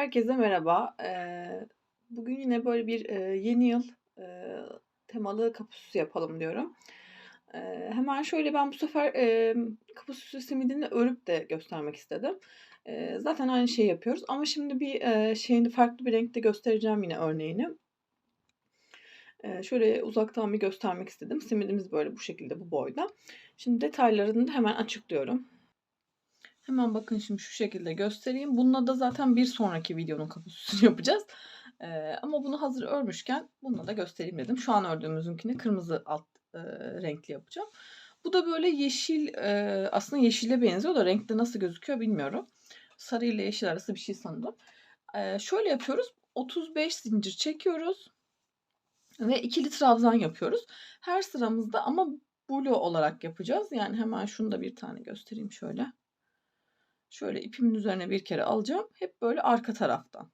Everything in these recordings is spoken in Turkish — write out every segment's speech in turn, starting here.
Herkese merhaba. Bugün yine böyle bir yeni yıl temalı kapı süsü yapalım diyorum. Hemen şöyle ben bu sefer kapı süsü simidini örüp de göstermek istedim. Zaten aynı şeyi yapıyoruz ama şimdi bir şeyini farklı bir renkte göstereceğim yine örneğini. Şöyle uzaktan bir göstermek istedim. Simidimiz böyle bu şekilde bu boyda. Şimdi detaylarını da hemen açıklıyorum. Hemen bakın şimdi şu şekilde göstereyim. Bununla da zaten bir sonraki videonun kapı süsünü yapacağız. Ama bunu hazır örmüşken bununla da göstereyim dedim. Şu an ördüğümüzünkini kırmızı alt renkli yapacağım. Bu da böyle yeşil, aslında yeşile benziyor da renkte nasıl gözüküyor bilmiyorum. Sarı ile yeşil arası bir şey sanırım. Şöyle yapıyoruz. 35 zincir çekiyoruz ve ikili trabzan yapıyoruz. Her sıramızda ama blue olarak yapacağız. Yani hemen şunu da bir tane göstereyim şöyle. Şöyle ipimin üzerine bir kere alacağım. Hep böyle arka taraftan.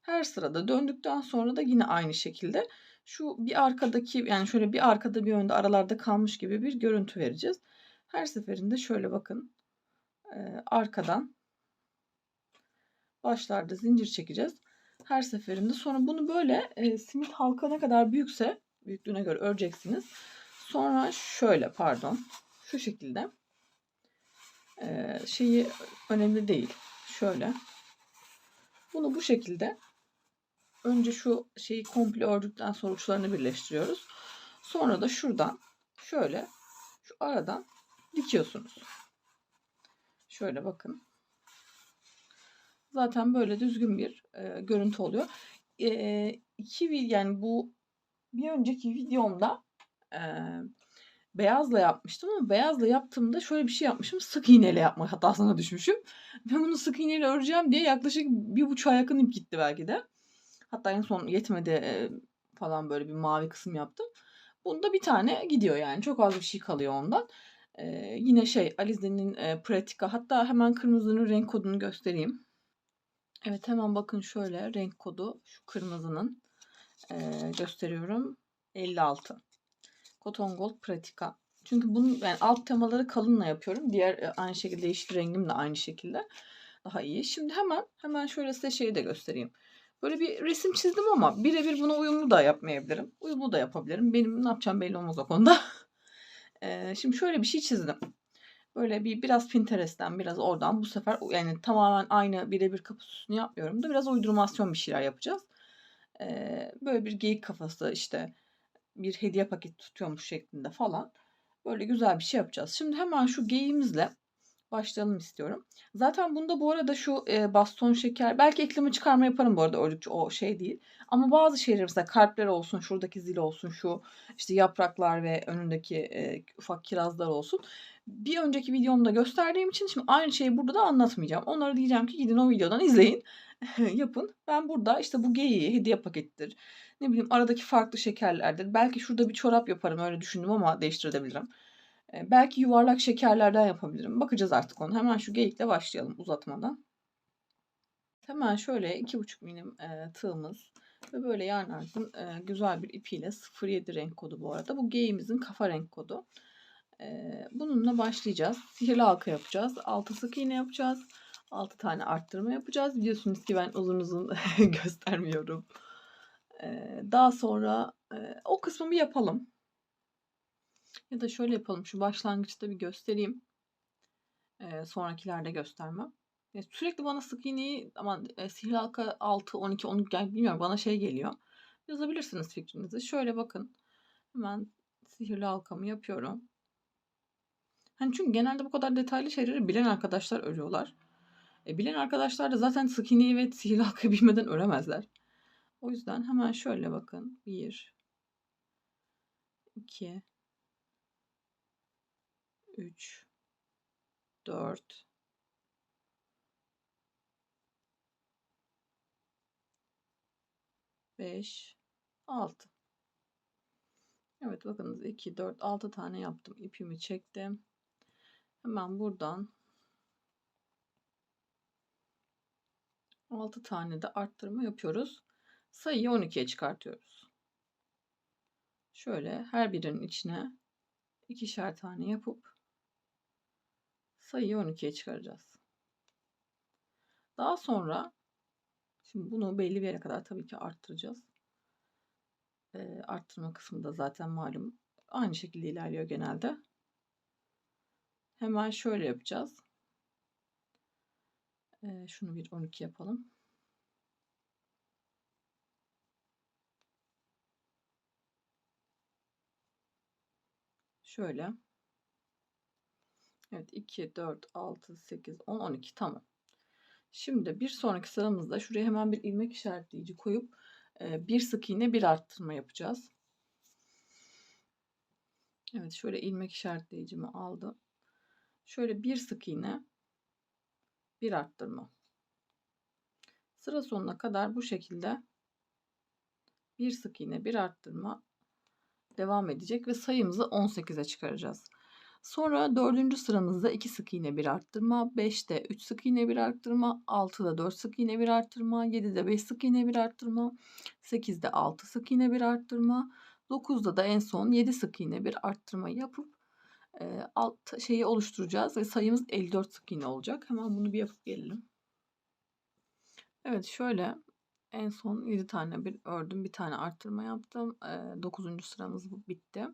Her sırada döndükten sonra da yine aynı şekilde şu bir arkadaki, yani şöyle bir arkada bir önde aralarda kalmış gibi bir görüntü vereceğiz. Her seferinde şöyle bakın arkadan başlarda zincir çekeceğiz. Her seferinde sonra bunu böyle simit halka ne kadar büyükse büyüklüğüne göre öreceksiniz. Sonra şöyle şu şekilde şeyi önemli değil. Şöyle bunu bu şekilde önce şu şeyi komple ördükten sonra uçlarını birleştiriyoruz. Sonra da şuradan şöyle şu aradan dikiyorsunuz. Şöyle bakın. Zaten böyle düzgün bir görüntü oluyor. Yani bu bir önceki videomda e, beyazla yapmıştım ama beyazla yaptığımda şöyle bir şey yapmışım. Sık iğneyle yapma hatasına düşmüşüm. Ben bunu sık iğneyle öreceğim diye yaklaşık 1,5 ay yakın ip gitti belki de. Hatta en son yetmedi falan böyle bir mavi kısım yaptım. Bunda bir tane gidiyor yani. Çok az bir şey kalıyor ondan. Yine şey Alize'nin Pratika. Hatta hemen kırmızının renk kodunu göstereyim. Evet, hemen bakın şöyle renk kodu şu kırmızının gösteriyorum. 56. Cotton Gold Pratika. Çünkü bunun yani alt temaları kalınla yapıyorum. Diğer aynı şekilde yeşil rengim de aynı şekilde. Daha iyi. Şimdi hemen şöyle size şeyi de göstereyim. Böyle bir resim çizdim ama birebir buna uyumlu da yapmayabilirim. Uyumlu da yapabilirim. Benim ne yapacağım belli olmaz o konuda. Şimdi şöyle bir şey çizdim. Böyle biraz Pinterest'ten biraz oradan bu sefer yani tamamen aynı birebir kapı süsünü yapmıyorum da biraz uydurmasyon bir şeyler yapacağız. Böyle bir geyik kafası işte bir hediye paketi tutuyormuş şeklinde falan. Böyle güzel bir şey yapacağız. Şimdi hemen şu geyiğimizle başlayalım istiyorum. Zaten bunda bu arada şu baston şeker belki ekleme çıkarma yaparım bu arada ördükçe o şey değil. Ama bazı şeyler mesela kalpler olsun, şuradaki zil olsun, şu işte yapraklar ve önündeki ufak kirazlar olsun. Bir önceki videomda gösterdiğim için şimdi aynı şeyi burada da anlatmayacağım. Onları diyeceğim ki gidin o videodan izleyin. Yapın. Ben burada işte bu geyiği hediye pakettir. Ne bileyim aradaki farklı şekerlerdir. Belki şurada bir çorap yaparım öyle düşündüm ama değiştirebilirim. Belki yuvarlak şekerlerden yapabilirim. Bakacağız artık onu. Hemen şu geyikle başlayalım uzatmadan. Hemen şöyle 2,5 milim tığımız ve böyle yarn ardın güzel bir ipiyle 07 renk kodu bu arada. Bu geyiğimizin kafa renk kodu. Bununla başlayacağız. Sihirli halka yapacağız. 6 sık iğne yapacağız. 6 tane arttırma yapacağız. Biliyorsunuz ki ben uzun uzun göstermiyorum. Daha sonra o kısmı bir yapalım. Ya da şöyle yapalım. Şu başlangıçta bir göstereyim. Sonrakilerde göstermem. Sürekli bana sık iğneyi ama sihirli halka 6, 12, 10 yani bilmiyorum bana şey geliyor. Yazabilirsiniz fikrinizi. Şöyle bakın. Hemen sihirli halkamı yapıyorum. Hani çünkü genelde bu kadar detaylı şeyleri bilen arkadaşlar örüyorlar. Bilen arkadaşlar da zaten sık iğneyi ve sihirli halkayı bilmeden öremezler. O yüzden hemen şöyle bakın. 1, 2, 3, 4, 5, 6. Evet bakınız 2, 4, 6 tane yaptım. İpimi çektim. Hemen buradan 6 tane de arttırma yapıyoruz. Sayıyı 12'ye çıkartıyoruz. Şöyle her birinin içine ikişer tane yapıp sayıyı 12'ye çıkaracağız. Daha sonra Şimdi bunu belli bir yere kadar tabii ki arttıracağız. Arttırma kısmı da zaten malum. Aynı şekilde ilerliyor genelde. Hemen şöyle yapacağız. Şunu bir 12 yapalım. Şöyle. Evet 2, 4, 6, 8, 10, 12 tamam. Şimdi bir sonraki sıramızda şuraya hemen bir ilmek işaretleyici koyup bir sık iğne bir arttırma yapacağız. Evet şöyle ilmek işaretleyicimi aldım. Şöyle bir sık iğne bir arttırma. Sıra sonuna kadar bu şekilde bir sık iğne bir arttırma devam edecek ve sayımızı 18'e çıkaracağız. Sonra 4. sıramızda 2 sık iğne bir arttırma, 5'te 3 sık iğne bir arttırma, 6'da 4 sık iğne bir arttırma, 7'de 5 sık iğne bir arttırma, 8'de 6 sık iğne bir arttırma, 9'da da en son 7 sık iğne bir arttırma yapıp alt şeyi oluşturacağız ve sayımız 54 sık iğne olacak. Hemen bunu bir yapıp gelelim. Evet şöyle en son 7 tane bir ördüm, bir tane arttırma yaptım. 9. sıramız bu bitti.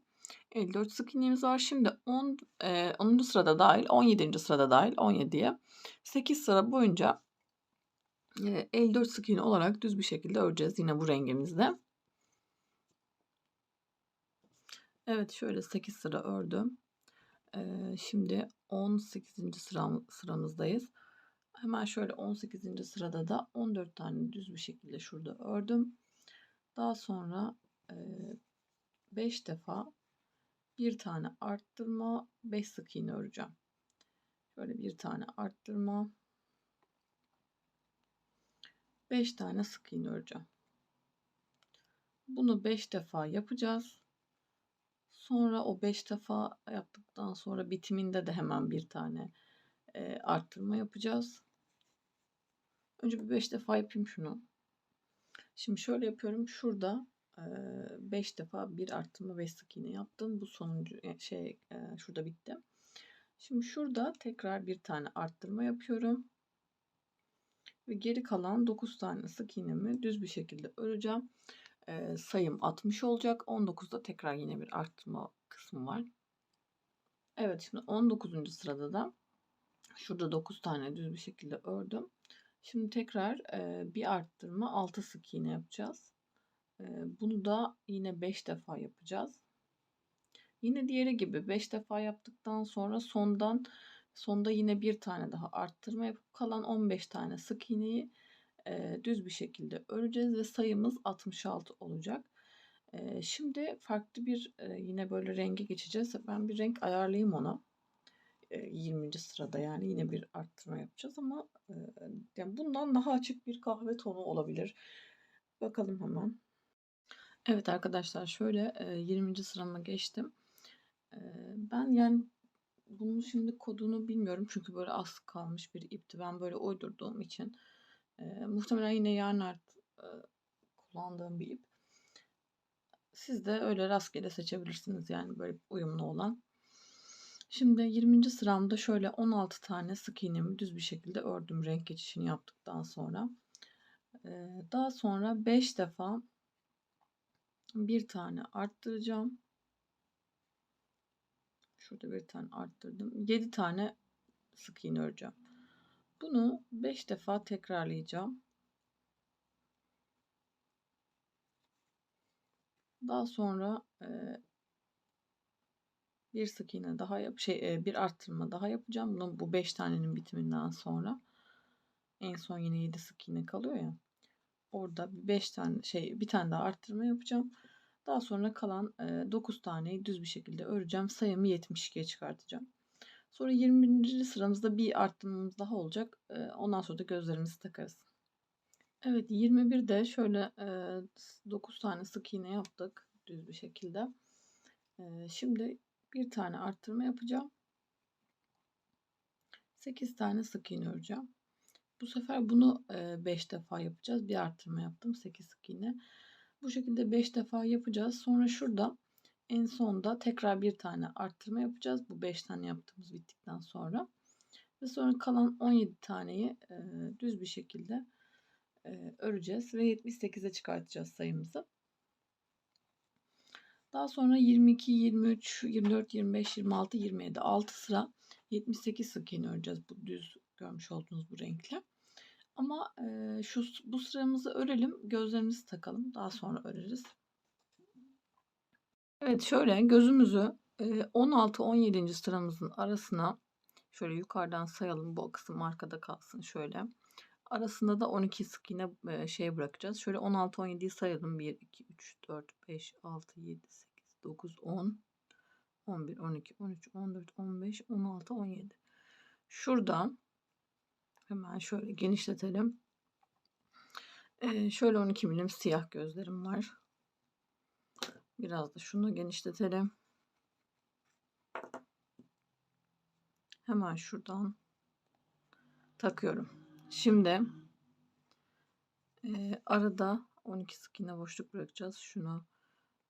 54 sık iğnemiz var. Şimdi 10. sırada dahil, 17. sırada dahil 17'ye 8 sıra boyunca 54 sık iğne olarak düz bir şekilde öreceğiz yine bu rengimizde. Evet şöyle 8 sıra ördüm. Şimdi 18. sıramızdayız. Hemen şöyle 18. sırada da 14 tane düz bir şekilde şurada ördüm. Daha sonra 5 defa bir tane arttırma 5 sık iğne öreceğim. Şöyle bir tane arttırma 5 tane sık iğne öreceğim. Bunu 5 defa yapacağız. Sonra o 5 defa yaptıktan sonra bitiminde de hemen bir tane arttırma yapacağız. Önce bir 5 defa yapayım şunu. Şimdi şöyle yapıyorum. Şurada 5 defa bir arttırma 5 sık iğne yaptım. Bu sonuncu şurada bitti. Şimdi şurada tekrar bir tane arttırma yapıyorum. Ve geri kalan 9 tane sık iğnemi düz bir şekilde öreceğim. Sayım 60 olacak. 19'da tekrar yine bir arttırma kısmı var. Evet şimdi 19. sırada da şurada 9 tane düz bir şekilde ördüm. Şimdi tekrar bir arttırma 6 sık iğne yapacağız. Bunu da yine 5 defa yapacağız. Yine diğeri gibi 5 defa yaptıktan sonra sonda yine bir tane daha arttırma yapıp kalan 15 tane sık iğneyi düz bir şekilde öreceğiz ve sayımız 66 olacak. Şimdi farklı bir yine böyle renge geçeceğiz. Ben bir renk ayarlayayım ona. 20. sırada yani yine bir arttırma yapacağız ama yani bundan daha açık bir kahve tonu olabilir. Bakalım hemen. Evet arkadaşlar şöyle 20. sırama geçtim. Ben yani bunun şimdi kodunu bilmiyorum çünkü böyle az kalmış bir ipti. Ben böyle uydurduğum için muhtemelen yine yarn art kullandığım bir ip. Siz de öyle rastgele seçebilirsiniz yani böyle uyumlu olan. Şimdi 20. sıramda şöyle 16 tane sık iğnemi düz bir şekilde ördüm renk geçişini yaptıktan sonra. Daha sonra 5 defa bir tane arttıracağım. Şurada bir tane arttırdım. 7 tane sık iğne öreceğim. Bunu 5 defa tekrarlayacağım. Daha sonra bir sık iğne daha bir arttırma daha yapacağım. Bu 5 tanenin bitiminden sonra en son yine 7 sık iğne kalıyor ya. Orada 5 tane bir tane daha arttırma yapacağım. Daha sonra kalan 9 taneyi düz bir şekilde öreceğim. Sayımı 72'ye çıkartacağım. Sonra 20. sıramızda bir arttırmamız daha olacak. Ondan sonra da gözlerimizi takarız. Evet 21'de şöyle 9 tane sık iğne yaptık düz bir şekilde. Şimdi bir tane arttırma yapacağım. 8 tane sık iğne öreceğim. Bu sefer bunu 5 defa yapacağız. Bir arttırma yaptım 8 sık iğne. Bu şekilde 5 defa yapacağız. Sonra şurada en sonda tekrar bir tane arttırma yapacağız. Bu 5 tane yaptığımız bittikten sonra. Ve sonra kalan 17 taneyi düz bir şekilde öreceğiz ve 78'e çıkartacağız sayımızı. Daha sonra 22, 23, 24, 25, 26, 27 6 sıra 78 sık iğne öreceğiz. Bu düz görmüş olduğunuz bu renkle. Ama bu sıramızı örelim, gözlerimizi takalım. Daha sonra öreriz. Evet, şöyle gözümüzü 16-17. sıramızın arasına şöyle yukarıdan sayalım. Bu kısım arkada kalsın şöyle. Arasında da 12 sık iğne bırakacağız. Şöyle 16-17'yi sayalım. 1, 2, 3, 4, 5, 6, 7, 8, 9, 10, 11, 12, 13, 14, 15, 16, 17. Şuradan hemen şöyle genişletelim. Şöyle 12 milim siyah gözlerim var. Biraz da şunu genişletelim. Hemen şuradan takıyorum. Şimdi arada 12 sık iğne boşluk bırakacağız. Şunu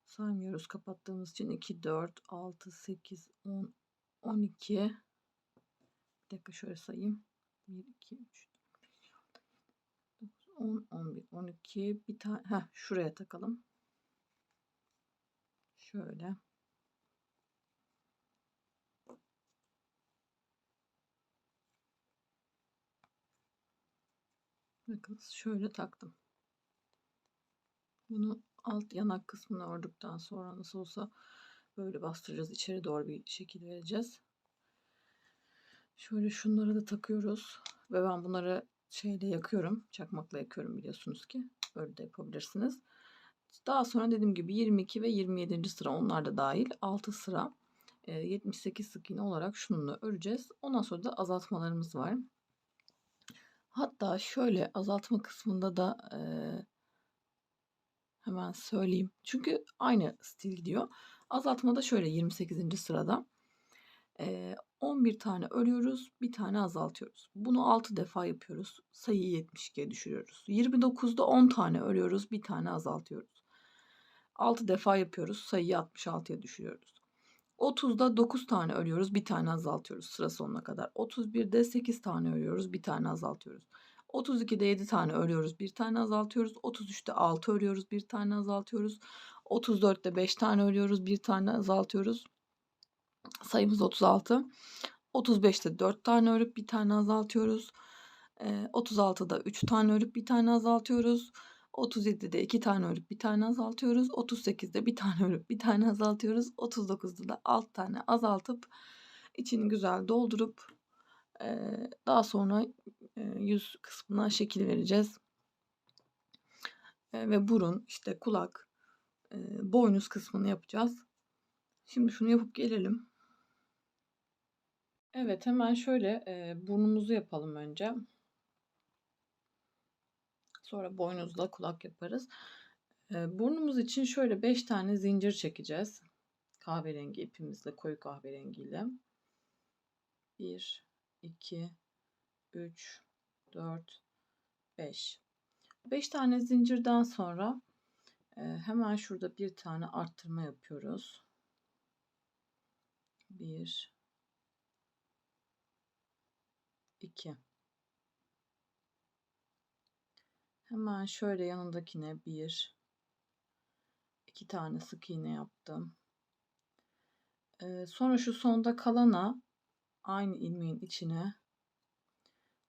saymıyoruz kapattığımız için. 2, 4, 6, 8, 10, 12. Bir dakika şöyle sayayım. 1, 2, 3, 10, 11, 12. Bir tane şuraya takalım. Şöyle. Bakın şöyle taktım. Bunu alt yanak kısmını ördükten sonra nasıl olsa böyle bastıracağız. İçeri doğru bir şekil vereceğiz. Şöyle şunları da takıyoruz. Ve ben bunları şeyle yakıyorum. Çakmakla yakıyorum biliyorsunuz ki. Böyle de yapabilirsiniz. Daha sonra dediğim gibi 22 ve 27. sıra onlar da dahil 6 sıra 78 sık iğne olarak şununla öreceğiz. Ondan sonra da azaltmalarımız var. Hatta şöyle azaltma kısmında da hemen söyleyeyim. Çünkü aynı stil gidiyor. Azaltmada şöyle 28. sırada 11 tane örüyoruz, bir tane azaltıyoruz. Bunu 6 defa yapıyoruz. Sayıyı 72'ye düşürüyoruz. 29'da 10 tane örüyoruz, bir tane azaltıyoruz. 6 defa yapıyoruz, sayıyı 66'ya düşürüyoruz. 30'da 9 tane örüyoruz, bir tane azaltıyoruz sıra sonuna kadar. 31'de 8 tane örüyoruz, bir tane azaltıyoruz. 32'de 7 tane örüyoruz, bir tane azaltıyoruz. 33'te 6 örüyoruz, bir tane azaltıyoruz. 34'te 5 tane örüyoruz, bir tane azaltıyoruz. Sayımız 36. 35'te 4 tane örüp bir tane azaltıyoruz. 36'da 3 tane örüp bir tane azaltıyoruz. 37'de 2 tane örüp bir tane azaltıyoruz. 38'de bir tane örüp bir tane azaltıyoruz. 39'da da 6 tane azaltıp içini güzel doldurup daha sonra yüz kısmına şekil vereceğiz. Ve burun, işte kulak, boynuz kısmını yapacağız. Şimdi şunu yapıp gelelim. Evet, hemen şöyle burnumuzu yapalım önce. Sonra boynuzla kulak yaparız. Burnumuz için şöyle 5 tane zincir çekeceğiz. Kahverengi ipimizle, koyu kahverengiyle. 1, 2, 3, 4, 5. 5 tane zincirden sonra hemen şurada bir tane arttırma yapıyoruz. 1, 2. Hemen şöyle yanındakine 1, 2 tane sık iğne yaptım. Sonra şu sonda kalana aynı ilmeğin içine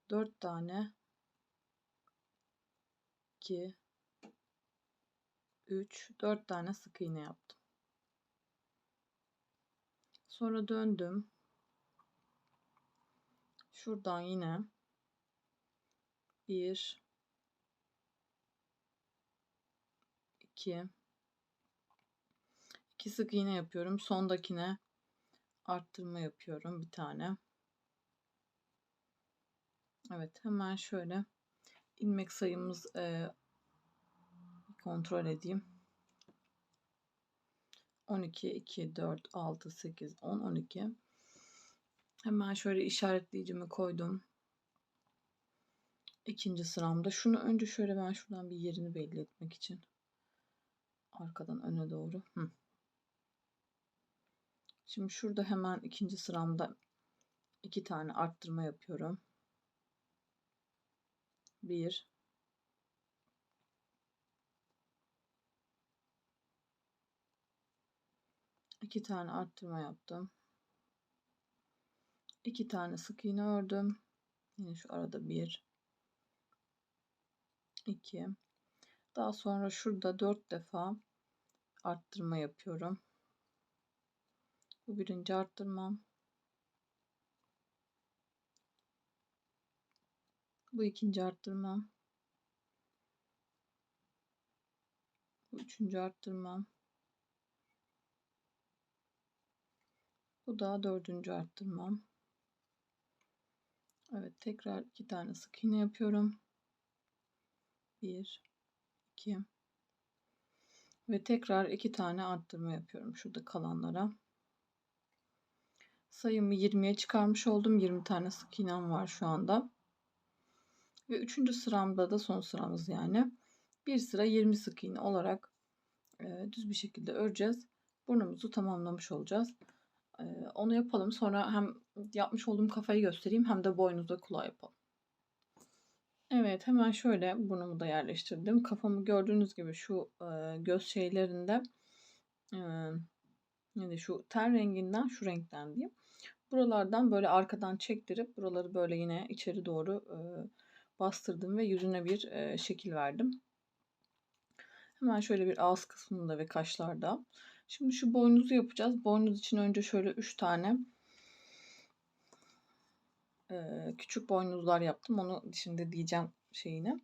4 tane 2, 3, 4 tane sık iğne yaptım. Sonra döndüm. Şuradan yine 1, 2, 2 sık iğne yapıyorum. Sondakine arttırma yapıyorum bir tane. Evet, hemen şöyle ilmek sayımız kontrol edeyim. 12, 2, 4, 6, 8, 10, 12. Hemen şöyle işaretleyicimi koydum. İkinci sıramda. Şunu önce şöyle ben şuradan bir yerini belli etmek için. Arkadan öne doğru. Şimdi şurada hemen ikinci sıramda 2 tane arttırma yapıyorum. 1, 2 tane arttırma yaptım. 2 tane sık iğne ördüm. Yine şu arada 1, 2. Daha sonra şurada 4 defa arttırma yapıyorum. Bu birinci arttırmam. Bu ikinci arttırmam. Bu üçüncü arttırmam. Bu da dördüncü arttırmam. Evet, tekrar 2 tane sık iğne yapıyorum. 1, 2 ve tekrar 2 tane arttırma yapıyorum şurada kalanlara. Sayımı 20'ye çıkarmış oldum. 20 tane sık iğnem var şu anda. Ve 3. sıramda da son sıramız yani. Bir sıra 20 sık iğne olarak düz bir şekilde öreceğiz. Burnumuzu tamamlamış olacağız. Onu yapalım. Sonra hem yapmış olduğum kafayı göstereyim hem de boynuzda kulağı yapalım. Evet, hemen şöyle burnumu da yerleştirdim. Kafamı gördüğünüz gibi şu göz şeylerinde yani şu ten renginden şu renkten diyeyim. Buralardan böyle arkadan çektirip buraları böyle yine içeri doğru bastırdım ve yüzüne bir şekil verdim. Hemen şöyle bir ağız kısmında ve kaşlarda. Şimdi şu boynuzu yapacağız. Boynuz için önce şöyle 3 tane küçük boynuzlar yaptım. Onu şimdi diyeceğim şeyini.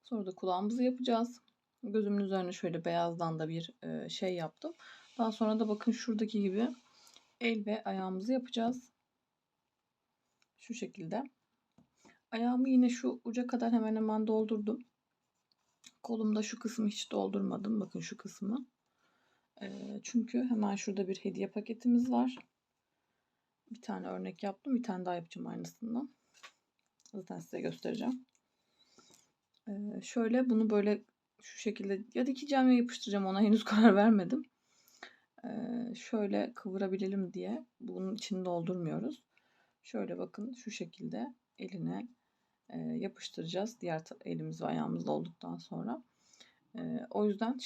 Sonra da kulağımızı yapacağız. Gözümün üzerine şöyle beyazdan da bir şey yaptım. Daha sonra da bakın şuradaki gibi el ve ayağımızı yapacağız. Şu şekilde. Ayağımı yine şu uca kadar hemen hemen doldurdum. Kolumda şu kısmı hiç doldurmadım. Bakın şu kısmı. Çünkü hemen şurada bir hediye paketimiz var. Bir tane örnek yaptım. Bir tane daha yapacağım aynısından. Zaten size göstereceğim. Şöyle bunu böyle şu şekilde ya dikeceğim ya yapıştıracağım. Ona henüz karar vermedim. Şöyle kıvırabilelim diye bunun içini doldurmuyoruz. Şöyle bakın şu şekilde eline yapıştıracağız. Diğer elimiz ve ayağımız olduktan sonra. O yüzden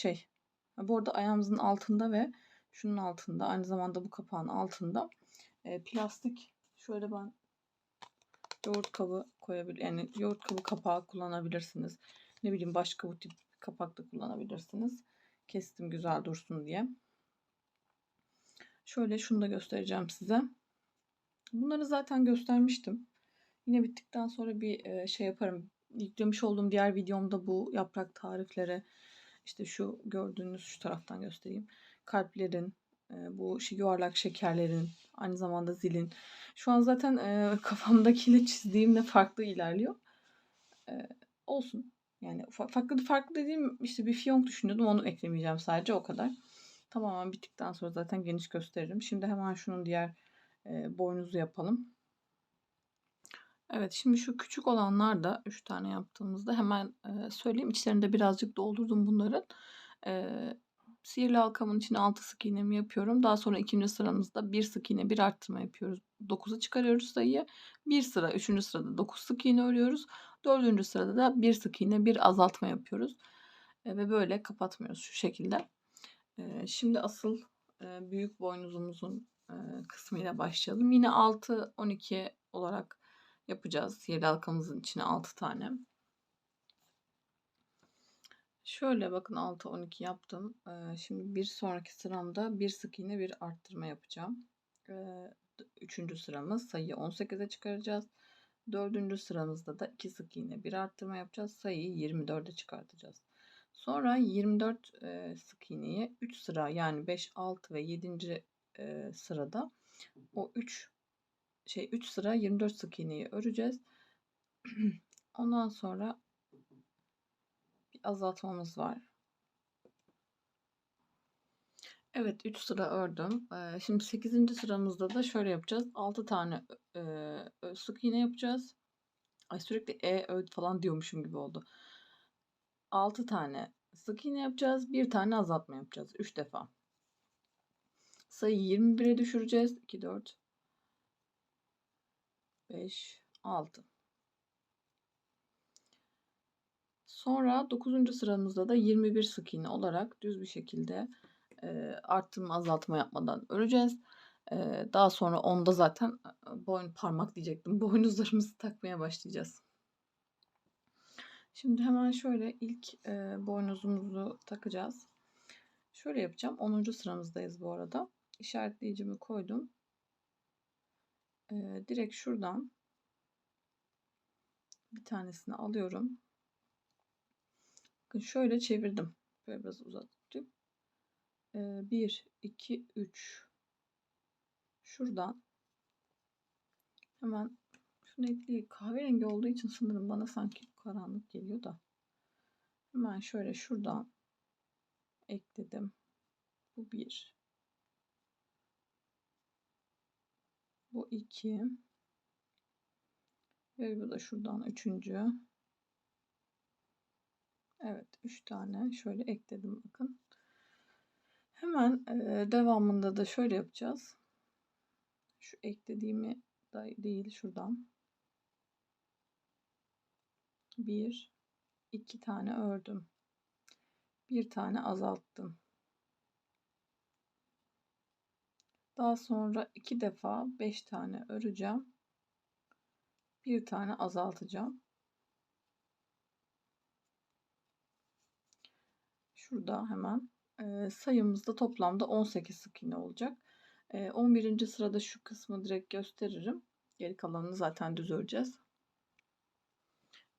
bu arada ayağımızın altında ve şunun altında aynı zamanda bu kapağın altında plastik şöyle ben yoğurt kabı koyabilir yani yoğurt kabı kapağı kullanabilirsiniz. Ne bileyim başka bu tip kapak da kullanabilirsiniz. Kestim güzel dursun diye. Şöyle şunu da göstereceğim size. Bunları zaten göstermiştim. Yine bittikten sonra bir şey yaparım. Yüklemiş olduğum diğer videomda bu yaprak tarifleri işte şu gördüğünüz şu taraftan göstereyim. Kalplerin, bu yuvarlak şekerlerin, aynı zamanda zilin. Şu an zaten kafamdakiyle çizdiğimle farklı ilerliyor. Olsun. Yani farklı dediğim işte bir fiyonk düşünüyordum. Onu eklemeyeceğim sadece o kadar. Tamamen bittikten sonra zaten geniş gösteririm. Şimdi hemen şunun diğer boynuzu yapalım. Evet, şimdi şu küçük olanlar da 3 tane yaptığımızda hemen söyleyeyim. İçlerinde birazcık doldurdum bunların. Sihirli halkamın içine 6 sık iğnemi yapıyorum. Daha sonra ikinci sıramızda 1 sık iğne 1 arttırma yapıyoruz. 9'a çıkarıyoruz sayıyı. Bir sıra 3. sırada 9 sık iğne örüyoruz. 4. sırada da 1 sık iğne 1 azaltma yapıyoruz. Ve böyle kapatmıyoruz şu şekilde. Şimdi asıl büyük boynuzumuzun kısmıyla başlayalım. Yine 6-12 olarak yapacağız. Sihirli halkamızın içine 6 tane. Şöyle bakın 6-12 yaptım. Şimdi bir sonraki sıramda bir sık iğne bir arttırma yapacağım. Üçüncü sıramız sayıyı 18'e çıkaracağız. Dördüncü sıramızda da 2 sık iğne bir arttırma yapacağız. Sayıyı 24'e çıkartacağız. Sonra 24 sık iğneyi 3 sıra yani 5, 6 ve 7. Sırada o 3 sıra 24 sık iğneyi öreceğiz. Ondan sonra bir azaltmamız var. Evet 3 sıra ördüm. Şimdi 8. sıramızda da şöyle yapacağız. 6 tane sık iğne yapacağız. Ay sürekli falan diyormuşum gibi oldu. 6 tane sık iğne yapacağız. Bir tane azaltma yapacağız. 3 defa. Sayıyı 21'e düşüreceğiz. 2, 4, 5, 6. Sonra 9. sıramızda da 21 sık iğne olarak düz bir şekilde Arttırma azaltma yapmadan öreceğiz. Daha sonra onda zaten parmak diyecektim. Boynuzlarımızı takmaya başlayacağız. Şimdi hemen şöyle ilk boynuzumuzu takacağız. Şöyle yapacağım. 10. sıramızdayız bu arada. İşaretleyicimi koydum. Direkt şuradan bir tanesini alıyorum. Bakın şöyle çevirdim. Böyle biraz uzattım. 1, 2, 3. Şuradan hemen şu netliği kahverengi olduğu için sanırım bana sanki karanlık geliyor da. Hemen şöyle şuradan ekledim. Bu 1. Bu 2. Ve bu da şuradan 3. Evet, 3 tane şöyle ekledim bakın. Hemen devamında da şöyle yapacağız. Şu eklediğimi da değil şuradan. 1, 2 tane ördüm. Bir tane azalttım. Daha sonra 2 defa 5 tane öreceğim. Bir tane azaltacağım. Şurada hemen sayımızda toplamda 18 sık iğne olacak. 11. sırada şu kısmı direkt gösteririm. Geri kalanını zaten düz öreceğiz.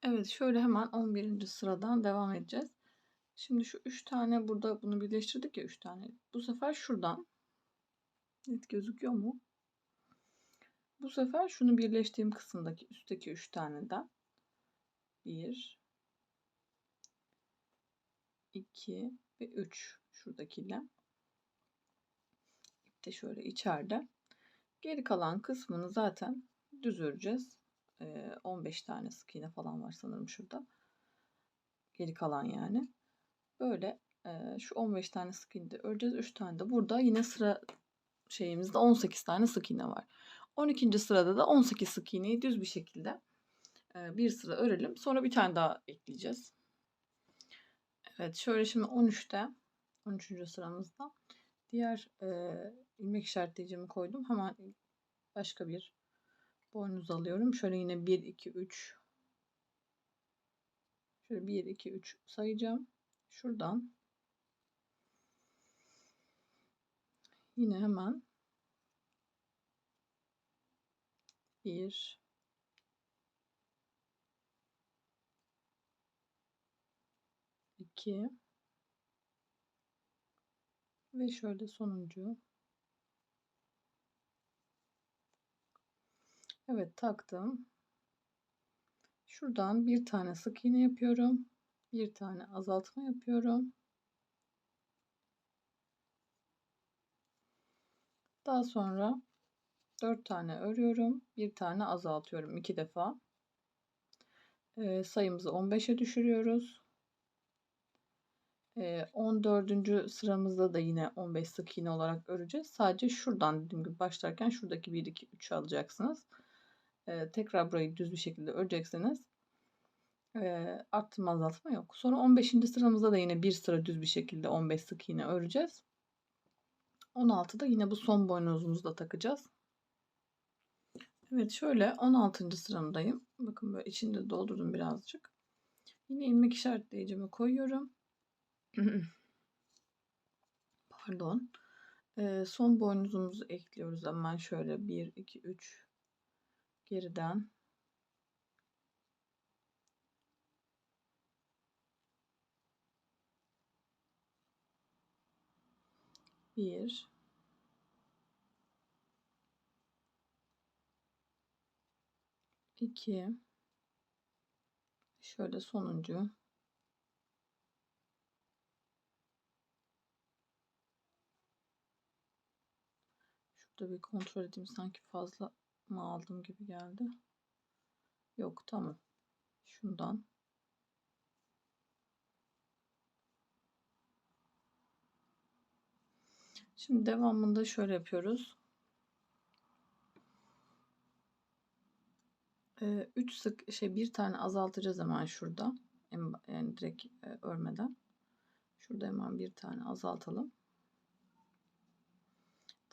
Evet, şöyle hemen 11. sıradan devam edeceğiz. Şimdi şu 3 tane burada bunu birleştirdik ya 3 tane. Bu sefer şuradan net gözüküyor mu? Bu sefer şunu birleştiğim kısımdaki üstteki 3 taneden 1, 2 ve 3 şuradakiyle. İp de şöyle içeride. Geri kalan kısmını zaten düz öreceğiz. 15 tane sık iğne falan var sanırım şurada. Geri kalan yani. Böyle şu 15 tane sık iğne de öreceğiz. 3 tane de burada. Yine sıra şeyimizde 18 tane sık iğne var. 12. sırada da 18 sık iğneyi düz bir şekilde bir sıra örelim. Sonra bir tane daha ekleyeceğiz. Evet, şöyle şimdi 13'te 13. sıramızda diğer ilmek işaretleyicimi koydum. Hemen başka bir boynuz alıyorum. Şöyle yine 1 2 3 şöyle 1 2 3 sayacağım. Şuradan yine hemen 1 2 ve şöyle sonuncu. Evet, taktım. Şuradan bir tane sık iğne yapıyorum. Bir tane azaltma yapıyorum. Daha sonra 4 tane örüyorum. Bir tane azaltıyorum 2 defa. Sayımızı 15'e düşürüyoruz. 14. sıramızda da yine 15 sık iğne olarak öreceğiz. Sadece şuradan dediğim gibi başlarken şuradaki 1 2 3'ü alacaksınız. Tekrar burayı düz bir şekilde öreceksiniz. Arttırma azaltma yok. Sonra 15. sıramızda da yine bir sıra düz bir şekilde 15 sık iğne öreceğiz. 16'da yine bu son boynuzumuzu da takacağız. Evet, şöyle 16. sıramdayım. Bakın böyle içinde doldurdum birazcık. Yine ilmek işaretleyicimi koyuyorum. Pardon. Son boynuzumuzu ekliyoruz hemen şöyle 1 2 3 geriden. Bir, iki, şöyle sonuncu. Şurada bir kontrol edeyim, sanki fazla mı aldım gibi geldi. Yok, tamam. Şundan. Şimdi devamında şöyle yapıyoruz. 3 sık bir tane azaltacağız hemen şurada. Yani direkt örmeden. Şurada hemen bir tane azaltalım.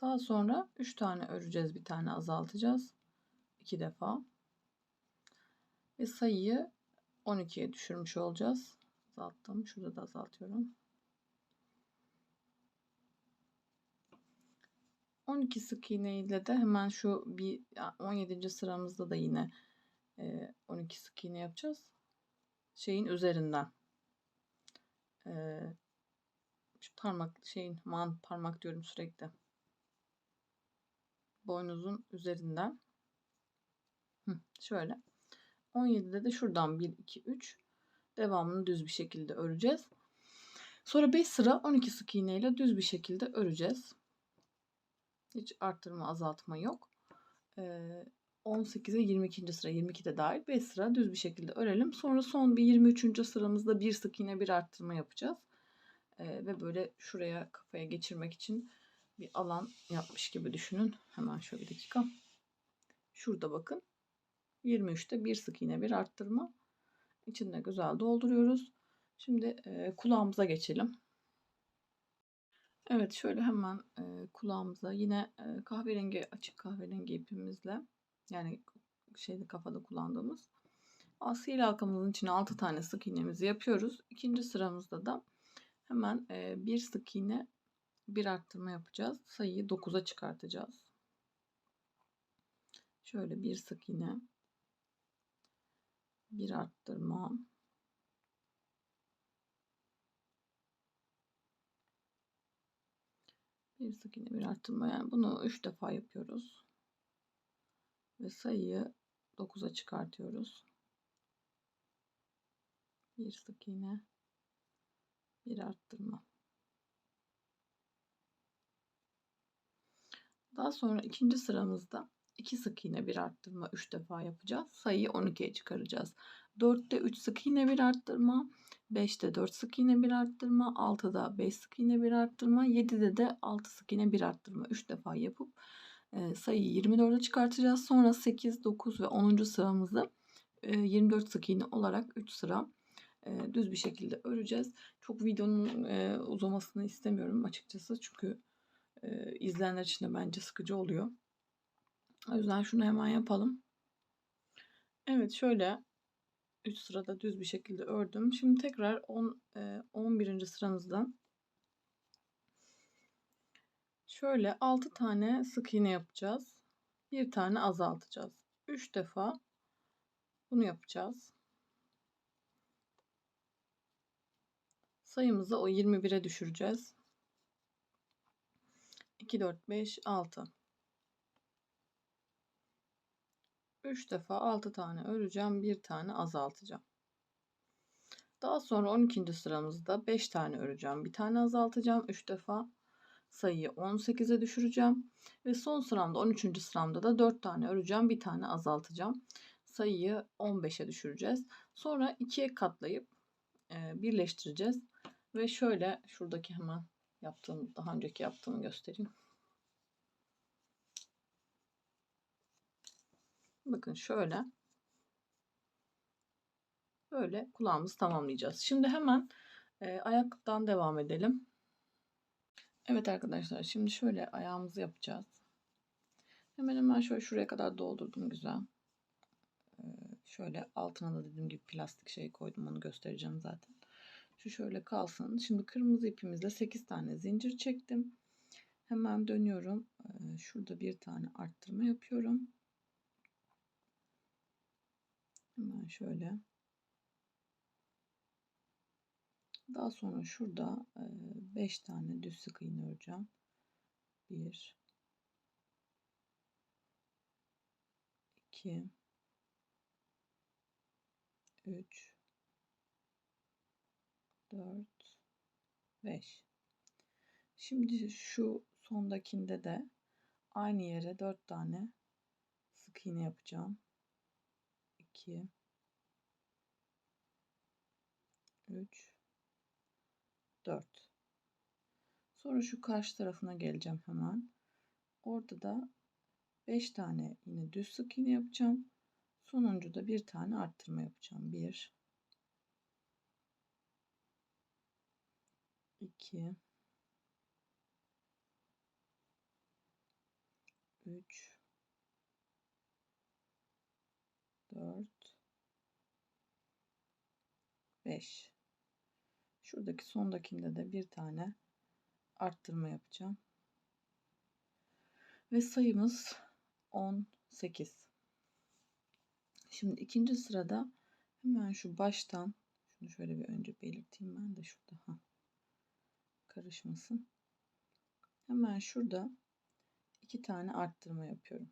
Daha sonra 3 tane öreceğiz, bir tane azaltacağız 2 defa ve sayıyı 12'ye düşürmüş olacağız. Azalttım, şurada da azaltıyorum. 12 sık iğne ile de hemen şu 17. sıramızda da yine 12 sık iğne yapacağız. Şeyin üzerinden. Şu parmak diyorum sürekli. Boynuzun üzerinden. Şöyle. 17'de de şuradan 1, 2, 3 devamını düz bir şekilde öreceğiz. Sonra 5 sıra 12 sık iğne ile düz bir şekilde öreceğiz. Hiç arttırma azaltma yok. 18'e 22. sıra 22'de dahil 5 sıra düz bir şekilde örelim. Sonra son bir 23. sıramızda bir sık iğne bir arttırma yapacağız. Ve böyle şuraya kafaya geçirmek için bir alan yapmış gibi düşünün. Hemen şöyle bir dakika. Şurada bakın. 23'te bir sık iğne bir arttırma. İçinde güzel dolduruyoruz. Şimdi kulağımıza geçelim. Evet, şöyle hemen kulağımıza yine kahverengi, açık kahverengi ipimizle, yani kafada kullandığımız askeri halkamızın içine 6 tane sık iğnemizi yapıyoruz. İkinci sıramızda da hemen bir sık iğne bir arttırma yapacağız. Sayıyı 9'a çıkartacağız. Şöyle bir sık iğne bir arttırma, bir sık iğne bir arttırma, yani bunu 3 defa yapıyoruz ve sayıyı 9'a çıkartıyoruz. Bir sık iğne bir arttırma. Daha sonra ikinci sıramızda 2 sık iğne bir arttırma 3 defa yapacağız. Sayıyı 12'ye çıkaracağız. 4'te 3 sık iğne bir arttırma, 5'te 4 sık iğne bir arttırma, 6'da 5 sık iğne bir arttırma, 7'de de 6 sık iğne bir arttırma 3 defa yapıp sayıyı 24'e çıkartacağız. Sonra 8, 9 ve 10. sıramızı 24 sık iğne olarak 3 sıra düz bir şekilde öreceğiz. Çok videonun uzamasını istemiyorum açıkçası, çünkü izleyenler için de bence sıkıcı oluyor. O yüzden şunu hemen yapalım. Evet, şöyle 3 sırada düz bir şekilde ördüm. Şimdi tekrar 11. sıramızdan şöyle 6 tane sık iğne yapacağız. Bir tane azaltacağız. 3 defa bunu yapacağız. Sayımızı o 21'e düşüreceğiz. 2, 4, 5, 6. 3 defa 6 tane öreceğim. Bir tane azaltacağım. Daha sonra 12. sıramızda 5 tane öreceğim. Bir tane azaltacağım. 3 defa sayıyı 18'e düşüreceğim. Ve son sıramda 13. sıramda da 4 tane öreceğim. Bir tane azaltacağım. Sayıyı 15'e düşüreceğiz. Sonra 2'ye katlayıp birleştireceğiz. Ve şöyle şuradaki hemen daha önceki yaptığımı göstereyim. Bakın şöyle. Böyle kulağımızı tamamlayacağız. Şimdi hemen ayaktan devam edelim. Evet arkadaşlar, şimdi şöyle ayağımızı yapacağız. Hemen şöyle şuraya kadar doldurdum güzel. Şöyle altına da dediğim gibi plastik şey koydum, onu göstereceğim zaten. Şu şöyle kalsın. Şimdi kırmızı ipimizle 8 tane zincir çektim. Hemen dönüyorum. Şurada bir tane arttırma yapıyorum. Hemen şöyle. Daha sonra şurada 5 tane düz sık iğne öreceğim. 1, 2, 3, 4, 5. Şimdi şu sondakinde de aynı yere 4 tane sık iğne yapacağım. 2, 3, 4. Sonra şu karşı tarafına geleceğim hemen. Orada da 5 tane yine düz sık iğne yapacağım. Sonuncuda bir tane arttırma yapacağım. 1, 2, 3 4 5. Şuradaki sondakinde de bir tane arttırma yapacağım. Ve sayımız 18. Şimdi ikinci sırada hemen şu baştan şunu şöyle bir önce belirteyim ben de şurada karışmasın. Hemen şurada 2 tane arttırma yapıyorum.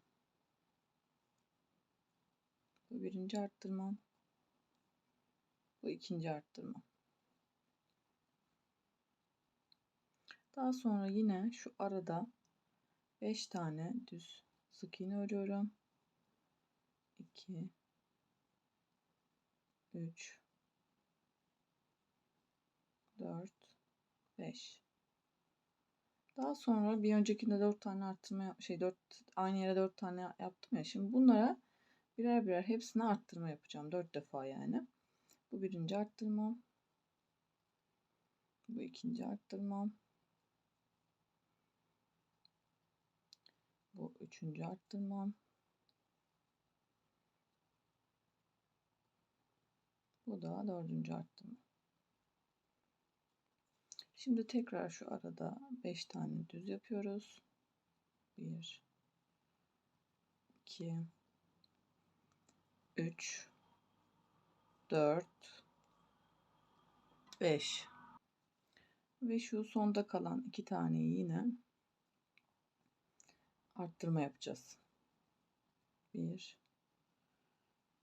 Bu birinci arttırmam. Bu ikinci arttırmam. Daha sonra yine şu arada 5 tane düz sık iğne örüyorum. 2 3 4 5. Daha sonra bir öncekinde 4 tane arttırma 4 aynı yere 4 tane yaptım ya. Şimdi bunlara birer birer hepsine arttırma yapacağım. 4 defa yani. Bu birinci arttırmam. Bu ikinci arttırmam. Bu üçüncü arttırmam. Bu da dördüncü arttırmam. Şimdi tekrar şu arada 5 tane düz yapıyoruz. 1 2 3 4 5 ve şu sonda kalan 2 taneyi yine arttırma yapacağız. 1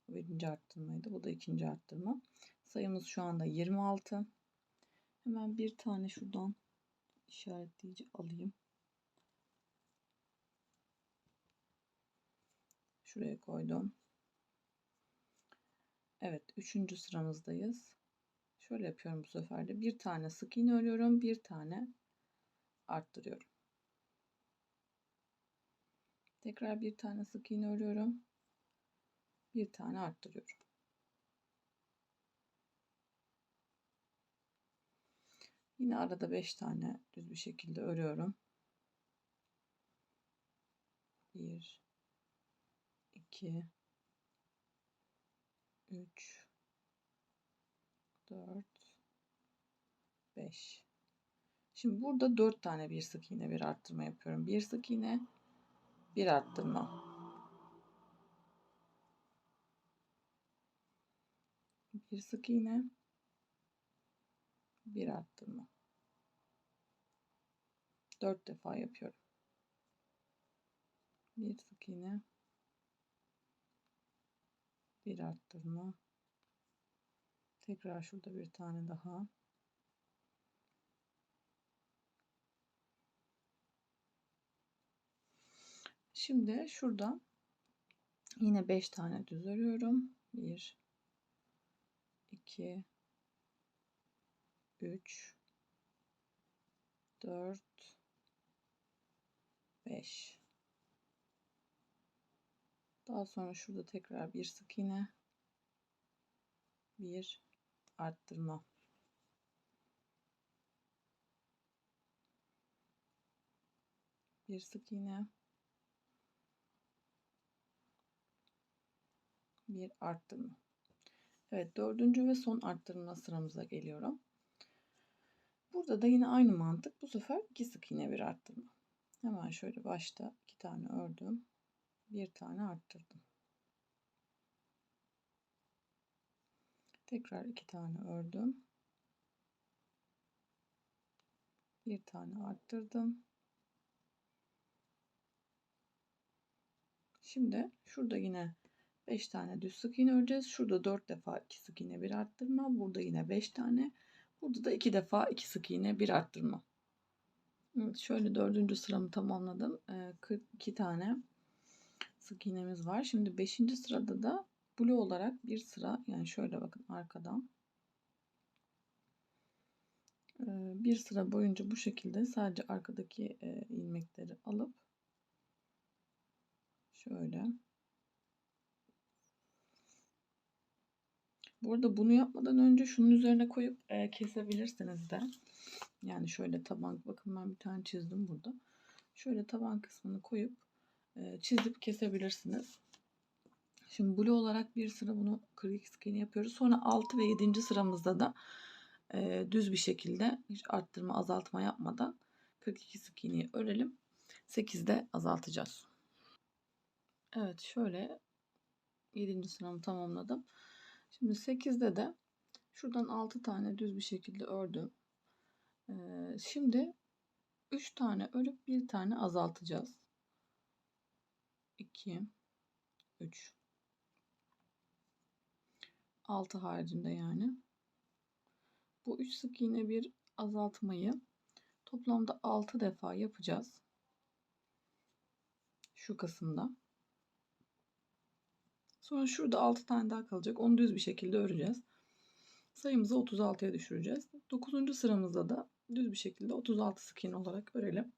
birinci arttırmaydı. Bu da ikinci arttırma. Sayımız şu anda 26. Hemen bir tane şuradan işaretleyici alayım. Şuraya koydum. Evet, 3. sıramızdayız. Şöyle yapıyorum bu sefer de. Bir tane sık iğne örüyorum, bir tane arttırıyorum. Tekrar bir tane sık iğne örüyorum, bir tane arttırıyorum. Yine arada 5 tane düz bir şekilde örüyorum. 1 2 3 4 5. Şimdi burada 4 tane bir sık iğne bir arttırma yapıyorum. Bir sık iğne, bir arttırma. Bir sık iğne, bir arttırma. 4 defa yapıyorum. Bir sık iğne, bir arttırma. Tekrar şurada bir tane daha. Şimdi şurada yine 5 tane düz örüyorum. 1 2 3 4 5. Daha sonra şurada tekrar bir sık iğne, bir arttırma. Bir sık iğne, bir arttırma. Evet, dördüncü ve son arttırma sıramıza geliyorum. Burada da yine aynı mantık. Bu sefer 2 sık iğne, bir arttırma. Hemen şöyle başta 2 tane ördüm. Bir tane arttırdım. Tekrar 2 tane ördüm. Bir tane arttırdım. Şimdi şurada yine 5 tane düz sık iğne öreceğiz. Şurada 4 defa 2 sık iğne, bir arttırma. Burada yine 5 tane. Burada da 2 defa 2 sık iğne, bir arttırma. Evet, şöyle 4. sıramı tamamladım. 42 tane sık iğnemiz var. Şimdi 5. sırada da blue olarak bir sıra, yani şöyle bakın arkadan bir sıra boyunca bu şekilde sadece arkadaki ilmekleri alıp şöyle. Bu arada bunu yapmadan önce şunun üzerine koyup kesebilirsiniz de. Yani şöyle taban, bakın ben bir tane çizdim burada. Şöyle taban kısmını koyup çizip kesebilirsiniz. Şimdi blue olarak bir sıra bunu 42 sık iğne yapıyoruz. Sonra 6 ve 7. sıramızda da düz bir şekilde hiç arttırma azaltma yapmadan 42 sık iğneyi örelim. 8'de azaltacağız. Evet, şöyle 7. sıramı tamamladım. Şimdi 8'de de şuradan 6 tane düz bir şekilde ördüm. Şimdi 3 tane örüp bir tane azaltacağız. 2, 3, 6 haricinde yani. Bu 3 sık iğne bir azaltmayı toplamda 6 defa yapacağız. Şu kısımda. Sonra şurada 6 tane daha kalacak. Onu düz bir şekilde öreceğiz. Sayımızı 36'ya düşüreceğiz. 9. sıramızda da düz bir şekilde 36 sık iğne olarak örelim.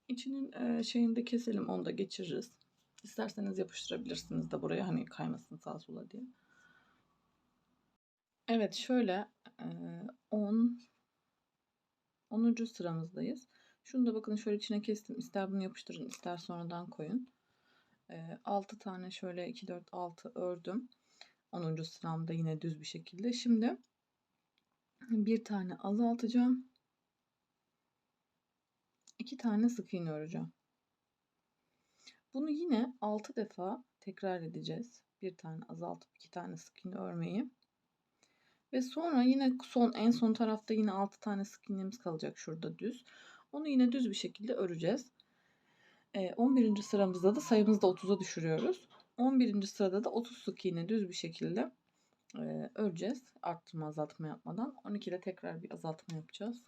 İçinin şeyini de keselim. Onu da geçiririz. İsterseniz yapıştırabilirsiniz de buraya, hani kaymasın sağa sola diye. Evet, şöyle 10. sıramızdayız. Şunu da bakın şöyle içine kestim. İster bunu yapıştırın, ister sonradan koyun. 6 tane şöyle 2, 4, 6 ördüm. 10. sıramda yine düz bir şekilde. Şimdi bir tane azaltacağım. 2 tane sık iğne öreceğim. Bunu yine 6 defa tekrar edeceğiz. Bir tane azaltıp 2 tane sık iğne örmeyi. Ve sonra yine en son tarafta yine 6 tane sık iğnemiz kalacak şurada düz. Onu yine düz bir şekilde öreceğiz. 11. sıramızda da sayımızı da 30'a düşürüyoruz. 11. sırada da 30 sık iğne düz bir şekilde öreceğiz. Arttırma azaltma yapmadan. 12'de tekrar bir azaltma yapacağız.